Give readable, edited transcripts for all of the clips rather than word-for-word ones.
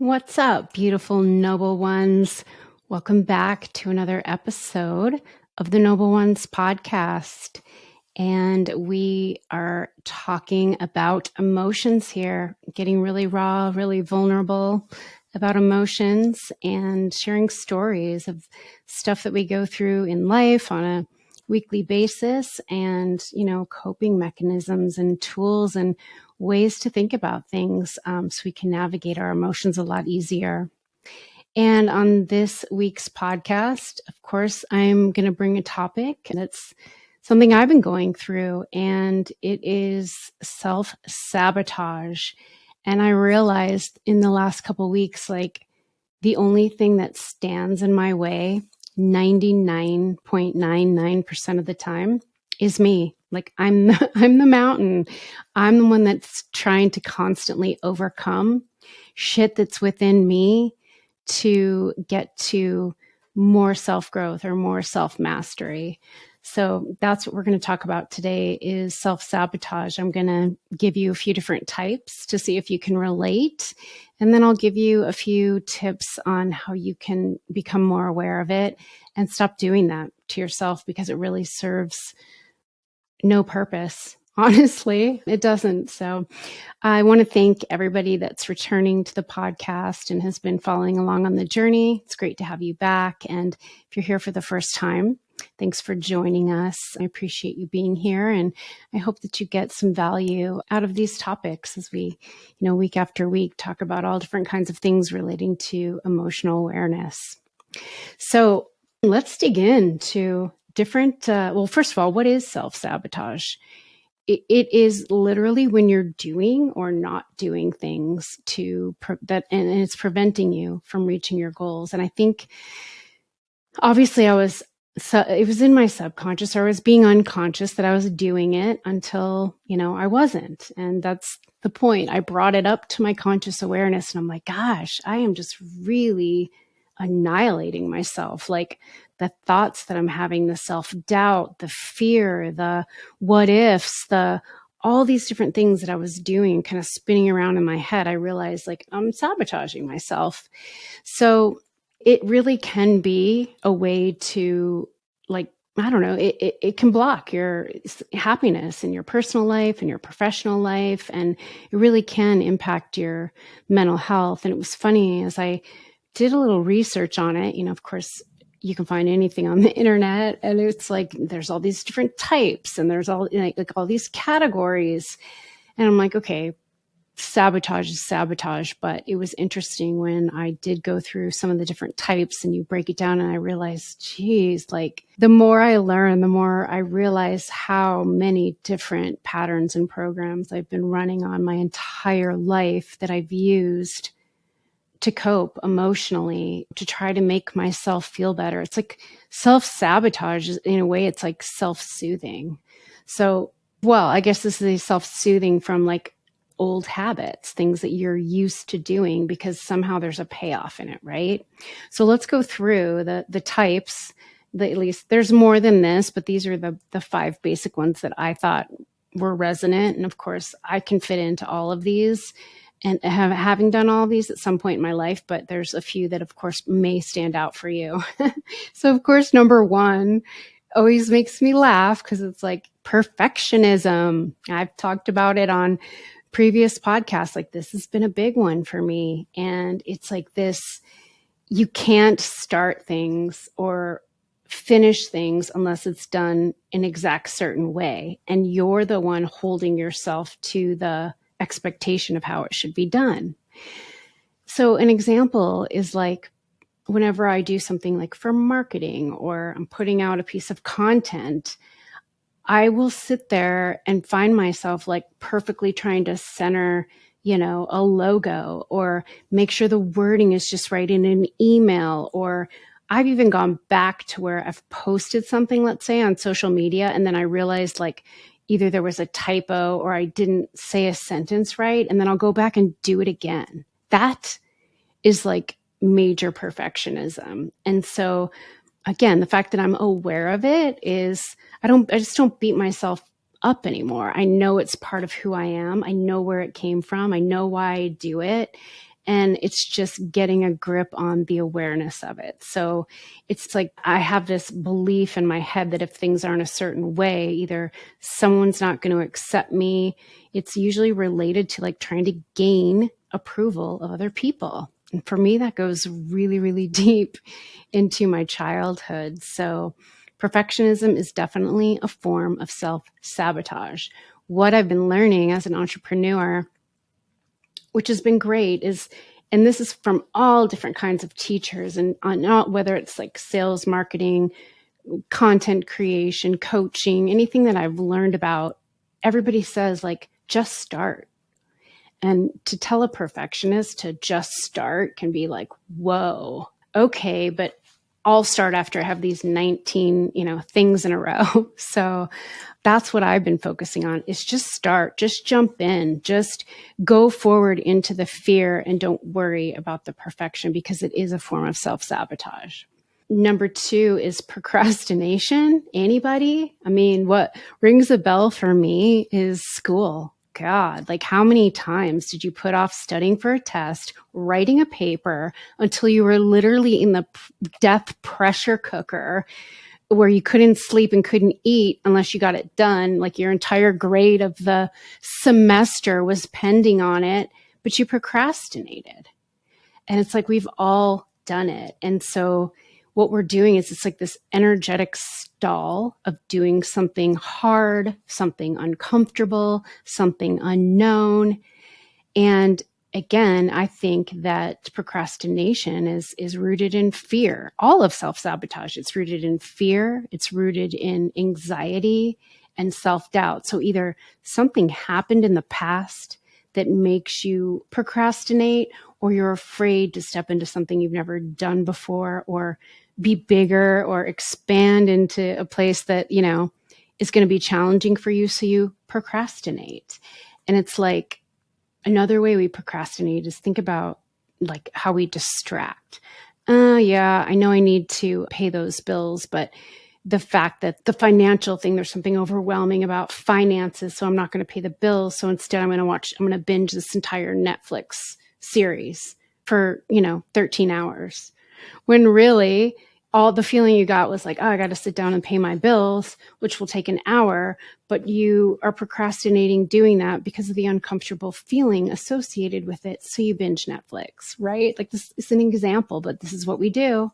What's up, beautiful noble ones? Welcome back to another episode of the Noble Ones podcast. And we are talking about emotions here, getting really raw, really vulnerable about emotions and sharing stories of stuff that we go through in life on a weekly basis and, coping mechanisms and tools and ways to think about things so we can navigate our emotions a lot easier. And on this week's podcast, of course, I'm going to bring a topic that's something I've been going through, and it is self-sabotage. And I realized in the last couple of weeks, the only thing that stands in my way 99.99% of the time is me. I'm the mountain. I'm the one that's trying to constantly overcome shit that's within me to get to more self-growth or more self-mastery. So that's what we're going to talk about today is self-sabotage. I'm going to give you a few different types to see if you can relate. And then I'll give you a few tips on how you can become more aware of it and stop doing that to yourself, because it really serves no purpose. Honestly, it doesn't. So I want to thank everybody that's returning to the podcast and has been following along on the journey. It's great to have you back. And if you're here for the first time, thanks for joining us. I appreciate you being here. And I hope that you get some value out of these topics as we, week after week, talk about all different kinds of things relating to emotional awareness. So let's dig into different, first of all, what is self-sabotage? It is literally when you're doing or not doing things and it's preventing you from reaching your goals. And I think, obviously, it was in my subconscious, or I was being unconscious that I was doing it until, I wasn't. And that's the point. I brought it up to my conscious awareness, and I'm like, gosh, I am just really annihilating myself. Like the thoughts that I'm having, the self-doubt, the fear, the what ifs, all these different things that I was doing, kind of spinning around in my head, I realized I'm sabotaging myself. So it really can be a way to, I don't know, it can block your happiness in your personal life and your professional life. And it really can impact your mental health. And it was funny, as I did a little research on it, of course, you can find anything on the internet, and it's there's all these different types, and there's all all these categories. And I'm like, okay, sabotage is sabotage. But it was interesting when I did go through some of the different types and you break it down, and I realized, geez, the more I learn, the more I realize how many different patterns and programs I've been running on my entire life that I've used to cope emotionally, to try to make myself feel better. It's like self-sabotage in a way. It's like self-soothing. So, I guess this is a self-soothing from old habits, things that you're used to doing because somehow there's a payoff in it, right? So let's go through the types. At least there's more than this, but these are the 5 basic ones that I thought were resonant. And of course, I can fit into all of these, and having done all of these at some point in my life, but there's a few that, of course, may stand out for you. So, of course, number 1 always makes me laugh because it's perfectionism. I've talked about it on previous podcasts. This has been a big one for me. And it's this, you can't start things or finish things unless it's done an exact certain way. And you're the one holding yourself to the expectation of how it should be done. So an example is whenever I do something for marketing, or I'm putting out a piece of content, I will sit there and find myself perfectly trying to center, a logo, or make sure the wording is just right in an email. Or I've even gone back to where I've posted something, let's say on social media, and then I realized either there was a typo or I didn't say a sentence right. And then I'll go back and do it again. That is major perfectionism. And so again, the fact that I'm aware of it is I just don't beat myself up anymore. I know it's part of who I am. I know where it came from. I know why I do it. And it's just getting a grip on the awareness of it. So it's like I have this belief in my head that if things aren't a certain way, either someone's not going to accept me. It's usually related to like trying to gain approval of other people. And for me, that goes really, really deep into my childhood. So perfectionism is definitely a form of self-sabotage. What I've been learning as an entrepreneur, which has been great, is, and this is from all different kinds of teachers, and not whether it's like sales, marketing, content creation, coaching, anything that I've learned about, everybody says like, just start. And to tell a perfectionist to just start can be like, whoa, okay, but I'll start after I have these 19, things in a row. So that's what I've been focusing on, is just start, just jump in, just go forward into the fear and don't worry about the perfection, because it is a form of self-sabotage. Number 2 is procrastination. Anybody? I mean, what rings a bell for me is school. God, like how many times did you put off studying for a test, writing a paper until you were literally in the death pressure cooker where you couldn't sleep and couldn't eat unless you got it done? Like your entire grade of the semester was pending on it, but you procrastinated. And it's like we've all done it. And so what we're doing is it's like this energetic stall of doing something hard, something uncomfortable, something unknown. And again, I think that procrastination is rooted in fear. All of self-sabotage, it's rooted in fear, it's rooted in anxiety and self-doubt. So either something happened in the past that makes you procrastinate, or you're afraid to step into something you've never done before, or be bigger, or expand into a place that, is going to be challenging for you. So you procrastinate. And it's like, another way we procrastinate is think about like how we distract. Yeah, I know I need to pay those bills, but the fact that the financial thing, there's something overwhelming about finances, so I'm not going to pay the bills. So instead I'm going to binge this entire Netflix series for, 13 hours. When really all the feeling you got was like, oh, I got to sit down and pay my bills, which will take an hour, but you are procrastinating doing that because of the uncomfortable feeling associated with it. So you binge Netflix, right? Like, this is an example, but this is what we do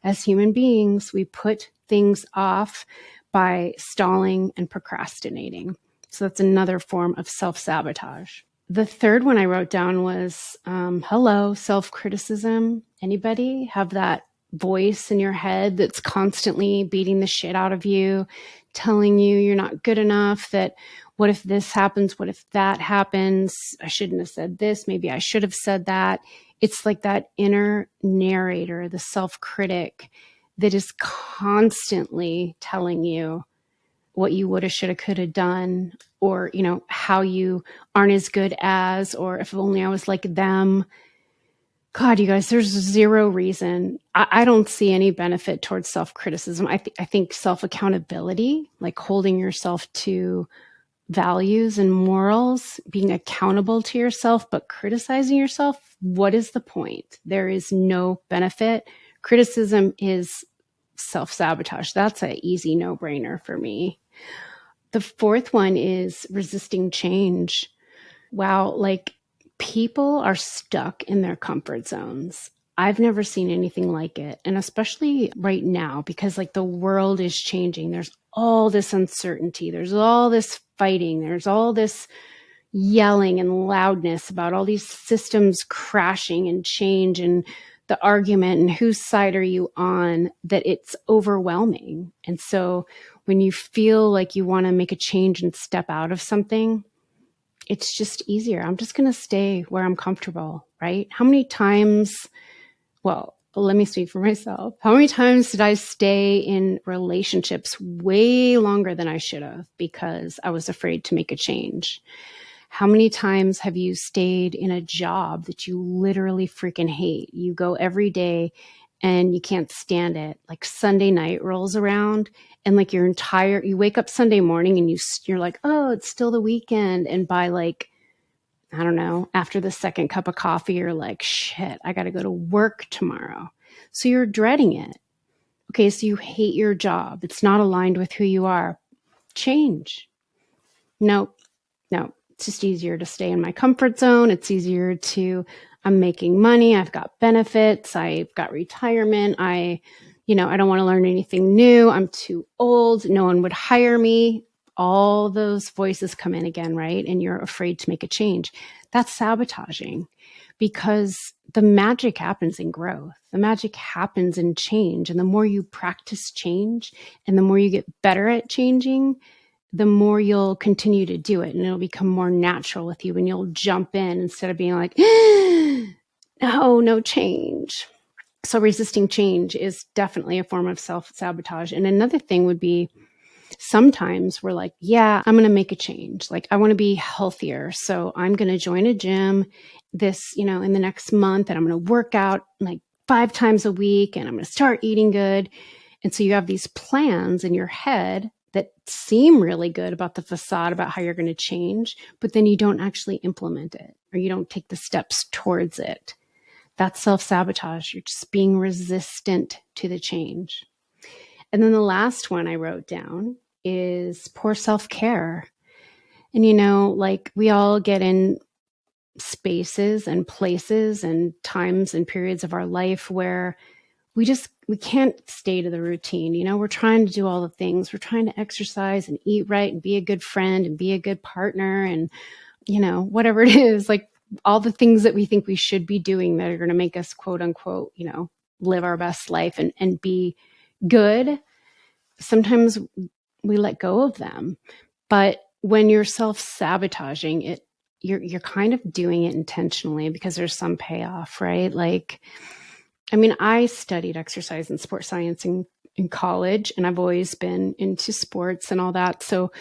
as human beings. We put things off by stalling and procrastinating. So that's another form of self-sabotage. The third one I wrote down was, self-criticism. Anybody have that voice in your head that's constantly beating the shit out of you, telling you you're not good enough, that what if this happens? What if that happens? I shouldn't have said this. Maybe I should have said that. It's like that inner narrator, the self-critic that is constantly telling you what you woulda, shoulda, coulda done, or, how you aren't as good as, or if only I was like them. God, you guys, there's zero reason. I don't see any benefit towards self-criticism. I think self-accountability, like holding yourself to values and morals, being accountable to yourself, but criticizing yourself, what is the point? There is no benefit. Criticism is self-sabotage. That's an easy no-brainer for me. The fourth one is resisting change. Wow, like people are stuck in their comfort zones. I've never seen anything like it. And especially right now, because like the world is changing. There's all this uncertainty. There's all this fighting. There's all this yelling and loudness about all these systems crashing and change and the argument and whose side are you on, that it's overwhelming. And so when you feel like you want to make a change and step out of something, it's just easier. I'm just going to stay where I'm comfortable, right? How many times, well, let me speak for myself. How many times did I stay in relationships way longer than I should have because I was afraid to make a change? How many times have you stayed in a job that you literally freaking hate? You go every day and you can't stand it. Like Sunday night rolls around and like you wake up Sunday morning and you're like, oh, it's still the weekend. And by like I don't know, after the second cup of coffee, you're like, shit, I got to go to work tomorrow. So you're dreading it. Okay, so you hate your job. It's not aligned with who you are. Change. No, it's just easier to stay in my comfort zone. It's easier to, I'm making money. I've got benefits. I've got retirement. I don't want to learn anything new. I'm too old. No one would hire me. All those voices come in again, right? And you're afraid to make a change. That's sabotaging, because the magic happens in growth. The magic happens in change. And the more you practice change and the more you get better at changing, the more you'll continue to do it, and it'll become more natural with you, and you'll jump in instead of being like, no change. So resisting change is definitely a form of self-sabotage. And another thing would be, sometimes we're like, yeah, I'm going to make a change. Like, I want to be healthier. So I'm going to join a gym in the next month, and I'm going to work out like 5 times a week, and I'm going to start eating good. And so you have these plans in your head that seem really good about the facade about how you're going to change, but then you don't actually implement it, or you don't take the steps towards it. That's self-sabotage. You're just being resistant to the change. And then the last one I wrote down is poor self-care. And like, we all get in spaces and places and times and periods of our life where we can't stay to the routine. We're trying to do all the things. We're trying to exercise and eat right and be a good friend and be a good partner and, whatever it is, like all the things that we think we should be doing that are going to make us, quote unquote, live our best life and be good. Sometimes we let go of them. But when you're self-sabotaging it, you're kind of doing it intentionally because there's some payoff, right? Like, I studied exercise and sports science in college, and I've always been into sports and all that. So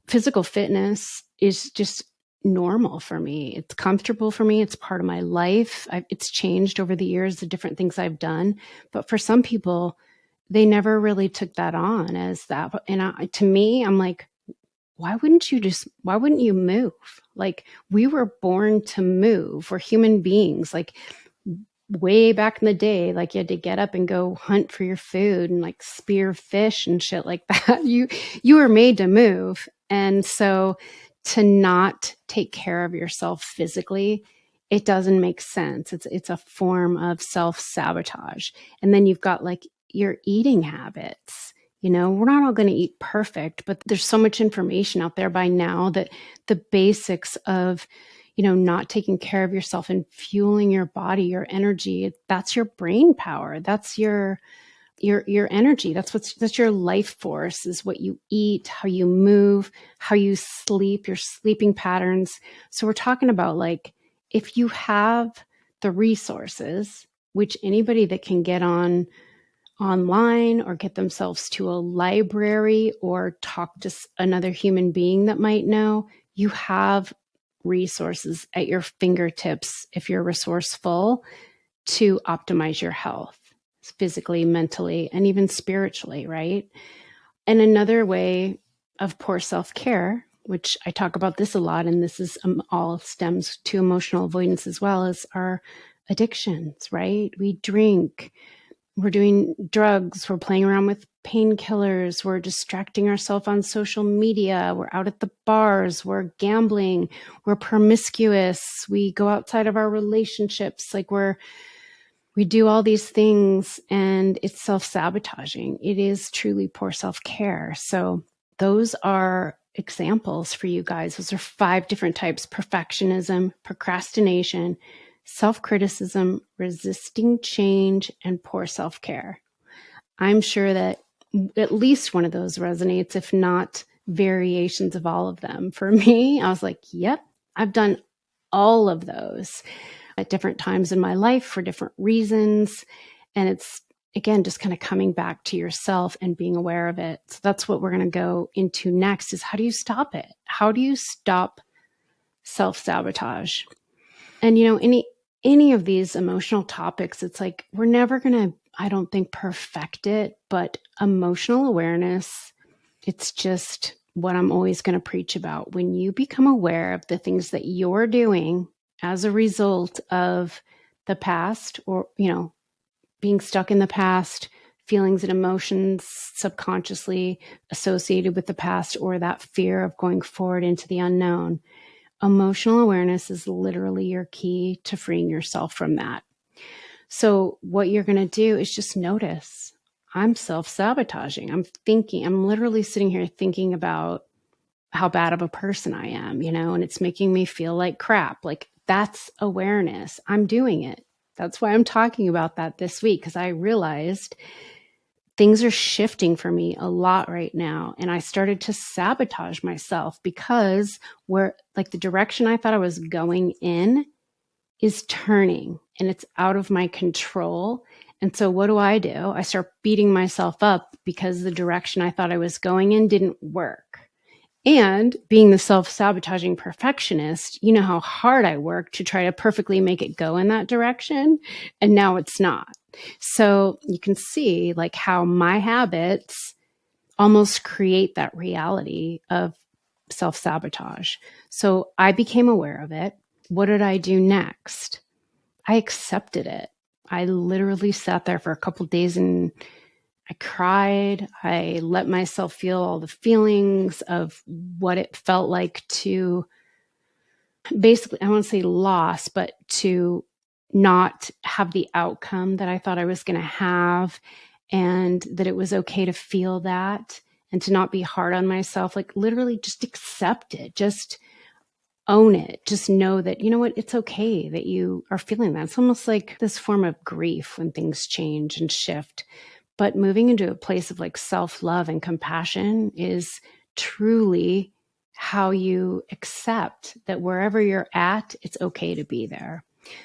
physical fitness is just normal for me. It's comfortable for me. It's part of my life. It's changed over the years, the different things I've done. But for some people, they never really took that on as that. And to me, I'm like, why wouldn't you move? Like, we were born to move. We're human beings. Like, way back in the day, like, you had to get up and go hunt for your food and like spear fish and shit like that. You were made to move. And so to not take care of yourself physically, it doesn't make sense. It's a form of self-sabotage. And then you've got like your eating habits. We're not all going to eat perfect, but there's so much information out there by now that the basics of not taking care of yourself and fueling your body, your energy, that's your brain power. That's your energy. That's your life force, is what you eat, how you move, how you sleep, your sleeping patterns. So we're talking about, like, if you have the resources, which anybody that can get online or get themselves to a library or talk to another human being that might know, you have resources at your fingertips if you're resourceful to optimize your health physically, mentally, and even spiritually, right? And another way of poor self-care, which I talk about this a lot, and this is all stems to emotional avoidance as well, is our addictions, right? We drink, we're doing drugs, we're playing around with painkillers, we're distracting ourselves on social media, we're out at the bars, we're gambling, we're promiscuous, we go outside of our relationships, like we do all these things, and it's self-sabotaging. It is truly poor self-care. So those are examples for you guys. Those are 5 different types: perfectionism, procrastination, self-criticism, resisting change, and poor self-care. I'm sure that at least one of those resonates, if not variations of all of them. For me, I was like, yep, I've done all of those at different times in my life for different reasons. And it's, again, just kind of coming back to yourself and being aware of it. So that's what we're going to go into next, is how do you stop it? How do you stop self-sabotage? And, any of these emotional topics, it's like, we're never going to, I don't think, perfect it, but emotional awareness, it's just what I'm always going to preach about. When you become aware of the things that you're doing as a result of the past, or, being stuck in the past, feelings and emotions subconsciously associated with the past, or that fear of going forward into the unknown, emotional awareness is literally your key to freeing yourself from that. So what you're going to do is just notice, I'm self-sabotaging. I'm literally sitting here thinking about how bad of a person I am, and it's making me feel like crap. Like, that's awareness. I'm doing it. That's why I'm talking about that this week, because I realized things are shifting for me a lot right now. And I started to sabotage myself because the direction I thought I was going in is turning and it's out of my control. And so what do? I start beating myself up because the direction I thought I was going in didn't work. And being the self-sabotaging perfectionist, you know how hard I work to try to perfectly make it go in that direction. And now it's not. So you can see like how my habits almost create that reality of self-sabotage. So I became aware of it. What did I do next? I accepted it. I literally sat there for a couple of days and I cried. I let myself feel all the feelings of what it felt like to basically, I won't say loss, but to not have the outcome that I thought I was going to have, and that it was okay to feel that and to not be hard on myself. Like, literally just accept it. Just own it. Just know that, you know what, it's okay that you are feeling that. It's almost like this form of grief when things change and shift. But moving into a place of like self-love and compassion is truly how you accept that wherever you're at, it's okay to be there.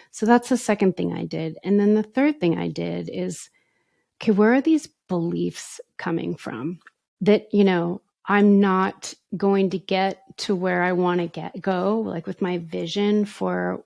So that's the second thing I did. And then the third thing I did is, okay, where are these beliefs coming from? That, I'm not going to get to where I want to go, like with my vision for,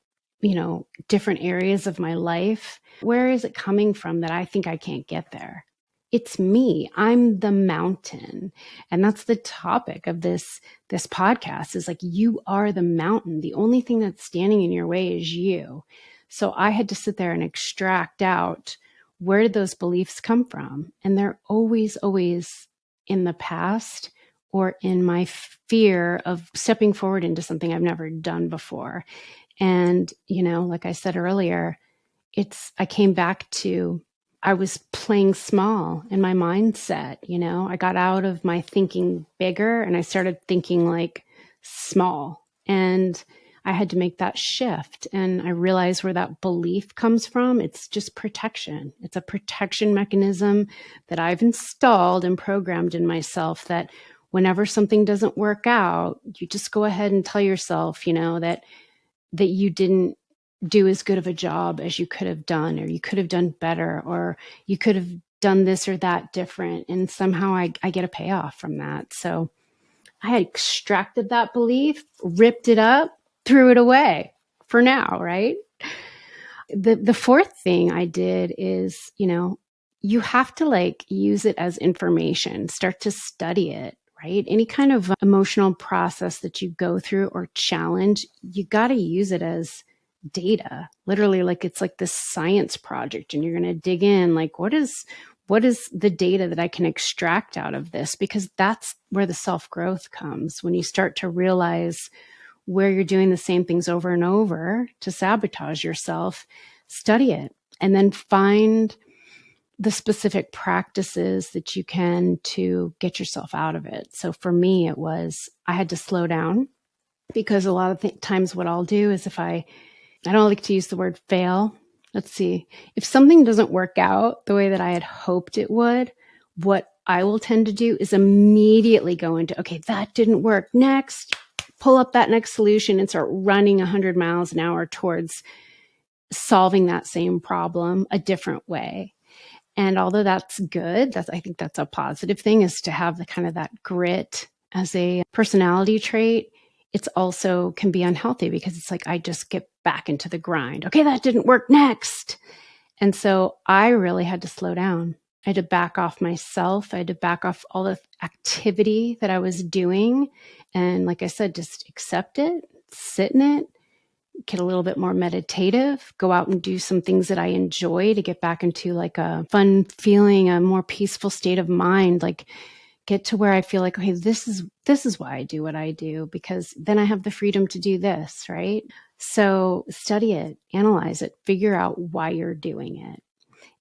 different areas of my life. Where is it coming from that I think I can't get there? It's me. I'm the mountain. And that's the topic of this podcast, is like, you are the mountain. The only thing that's standing in your way is you. So I had to sit there and extract out, where did those beliefs come from? And they're always, always in the past, or in my fear of stepping forward into something I've never done before. And, like I said earlier, I came back to, I was playing small in my mindset. I got out of my thinking bigger and I started thinking like small. And I had to make that shift. And I realized where that belief comes from. It's just protection. It's a protection mechanism that I've installed and programmed in myself, that whenever something doesn't work out, you just go ahead and tell yourself, that you didn't do as good of a job as you could have done, or you could have done better, or you could have done this or that different. And somehow I get a payoff from that. So I had extracted that belief, ripped it up, threw it away for now, right? The fourth thing I did is, you have to like use it as information, start to study it, right? Any kind of emotional process that you go through or challenge, you got to use it as data. Literally, like it's like this science project, and you're going to dig in, like, what is the data that I can extract out of this? Because that's where the self-growth comes, when you start to realize where you're doing the same things over and over to sabotage yourself. Study it, and then find the specific practices that you can to get yourself out of it. So for me, it was, I had to slow down, because a lot of times what I'll do is, if I don't like to use the word fail. Let's see. If something doesn't work out the way that I had hoped it would, what I will tend to do is immediately go into, okay, that didn't work. Next, pull up that next solution and start running 100 miles an hour towards solving that same problem a different way. And although that's good, I think that's a positive thing, is to have the kind of that grit as a personality trait. It's also can be unhealthy, because it's like, I just get back into the grind. Okay, that didn't work, next. And so I really had to slow down. I had to back off myself. I had to back off all the activity that I was doing. And like I said, just accept it, sit in it, get a little bit more meditative, go out and do some things that I enjoy to get back into like a fun feeling, a more peaceful state of mind, like get to where I feel like, okay, this is why I do what I do, because then I have the freedom to do this, right? So study it, analyze it, figure out why you're doing it.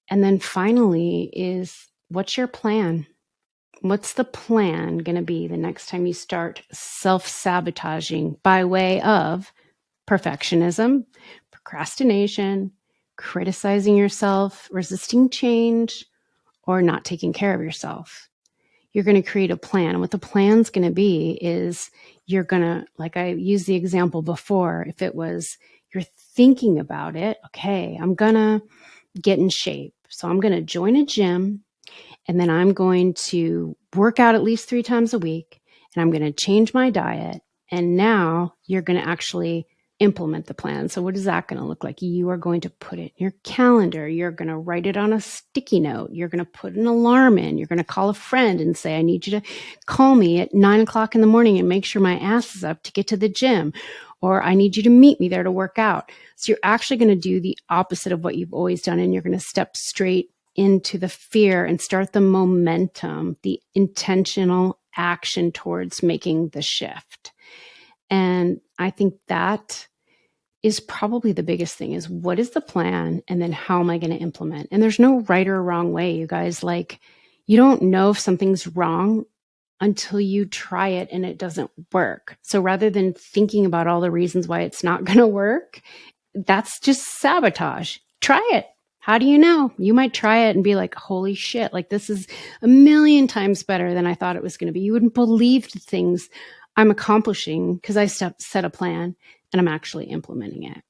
And then finally is, what's your plan? What's the plan going to be the next time you start self-sabotaging by way of perfectionism, procrastination, criticizing yourself, resisting change, or not taking care of yourself? You're going to create a plan. And what the plan's going to be is you're going to, like I used the example before, if it was you're thinking about it, okay, I'm going to get in shape. So I'm going to join a gym, and then I'm going to work out at least 3 times a week, and I'm going to change my diet. And now you're going to actually implement the plan. So what is that going to look like? You are going to put it in your calendar. You're going to write it on a sticky note. You're going to put an alarm in. You're going to call a friend and say, I need you to call me at 9:00 in the morning and make sure my ass is up to get to the gym. Or I need you to meet me there to work out. So you're actually going to do the opposite of what you've always done. And you're going to step straight into the fear and start the momentum, the intentional action towards making the shift. And I think that is probably the biggest thing, is what is the plan? And then how am I going to implement? And there's no right or wrong way, you guys. Like, you don't know if something's wrong until you try it and it doesn't work. So rather than thinking about all the reasons why it's not going to work, that's just sabotage. Try it. How do you know? You might try it and be like, holy shit, like this is a million times better than I thought it was going to be. You wouldn't believe the things I'm accomplishing because I set a plan and I'm actually implementing it.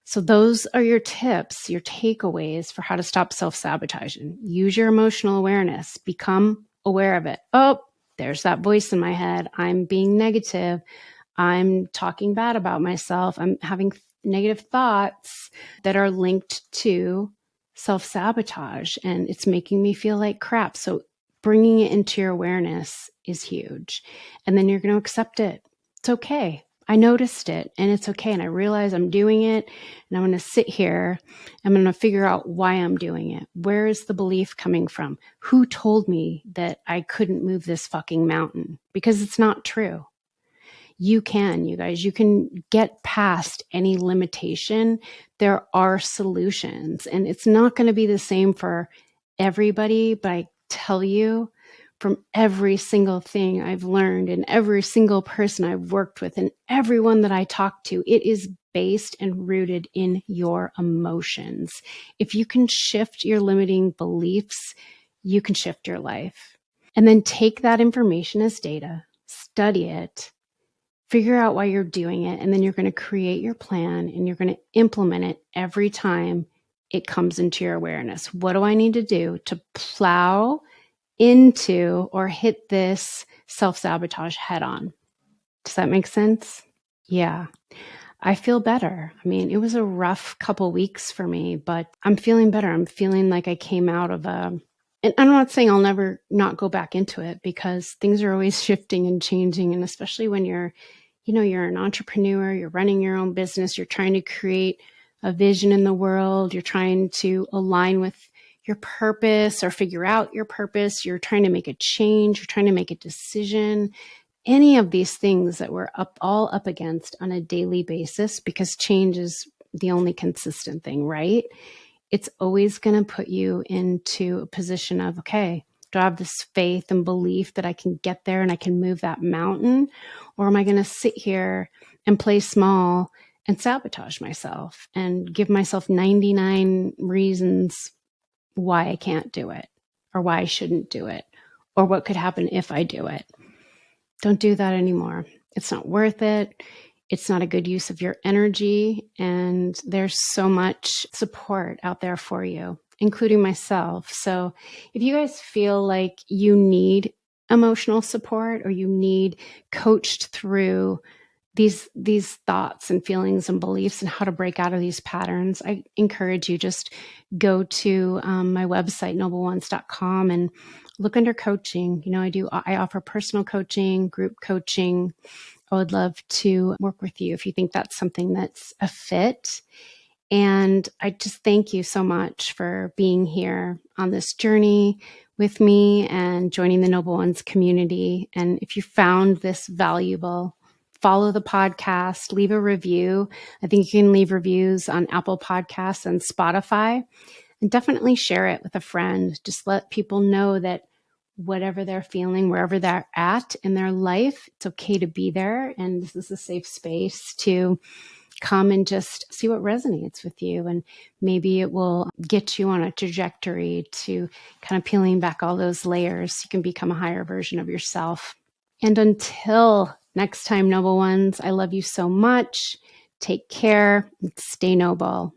So those are your tips, your takeaways for how to stop self-sabotaging. Use your emotional awareness. Become aware of it. Oh, there's that voice in my head. I'm being negative. I'm talking bad about myself. I'm having negative thoughts that are linked to self-sabotage, and it's making me feel like crap. So bringing it into your awareness is huge. And then you're going to accept it. It's okay. I noticed it and it's okay. And I realize I'm doing it, and I'm going to sit here. I'm going to figure out why I'm doing it. Where is the belief coming from? Who told me that I couldn't move this fucking mountain? Because it's not true. You can, you guys, you can get past any limitation. There are solutions, and it's not going to be the same for everybody, but I tell you, from every single thing I've learned and every single person I've worked with and everyone that I talk to, it is based and rooted in your emotions. If you can shift your limiting beliefs, you can shift your life. And then take that information as data, study it, figure out why you're doing it, and then you're going to create your plan and you're going to implement it every time it comes into your awareness. What do I need to do to plow into or hit this self-sabotage head on? Does that make sense? Yeah. I feel better. I mean, it was a rough couple weeks for me, but I'm feeling better. I'm feeling like I came out of and I'm not saying I'll never not go back into it, because things are always shifting and changing. And especially when you're an entrepreneur, you're running your own business, you're trying to create a vision in the world, you're trying to align with your purpose or figure out your purpose, you're trying to make a change, you're trying to make a decision. Any of these things that we're all up against on a daily basis, because change is the only consistent thing, right? It's always going to put you into a position of, okay, do I have this faith and belief that I can get there and I can move that mountain? Or am I going to sit here and play small and sabotage myself and give myself 99 reasons why I can't do it, or why I shouldn't do it, or what could happen if I do it? Don't do that anymore. It's not worth it. It's not a good use of your energy. And there's so much support out there for you, including myself. So if you guys feel like you need emotional support or you need coached through these thoughts and feelings and beliefs and how to break out of these patterns, I encourage you just go to my website, nobleones.com, and look under coaching. I offer personal coaching, group coaching. I would love to work with you if you think that's something that's a fit. And I just thank you so much for being here on this journey with me and joining the Noble Ones community. And if you found this valuable, follow the podcast, leave a review. I think you can leave reviews on Apple Podcasts and Spotify, and definitely share it with a friend. Just let people know that whatever they're feeling, wherever they're at in their life, it's okay to be there. And this is a safe space to come and just see what resonates with you. And maybe it will get you on a trajectory to kind of peeling back all those layers so you can become a higher version of yourself. And until next time, Noble Ones, I love you so much. Take care and stay noble.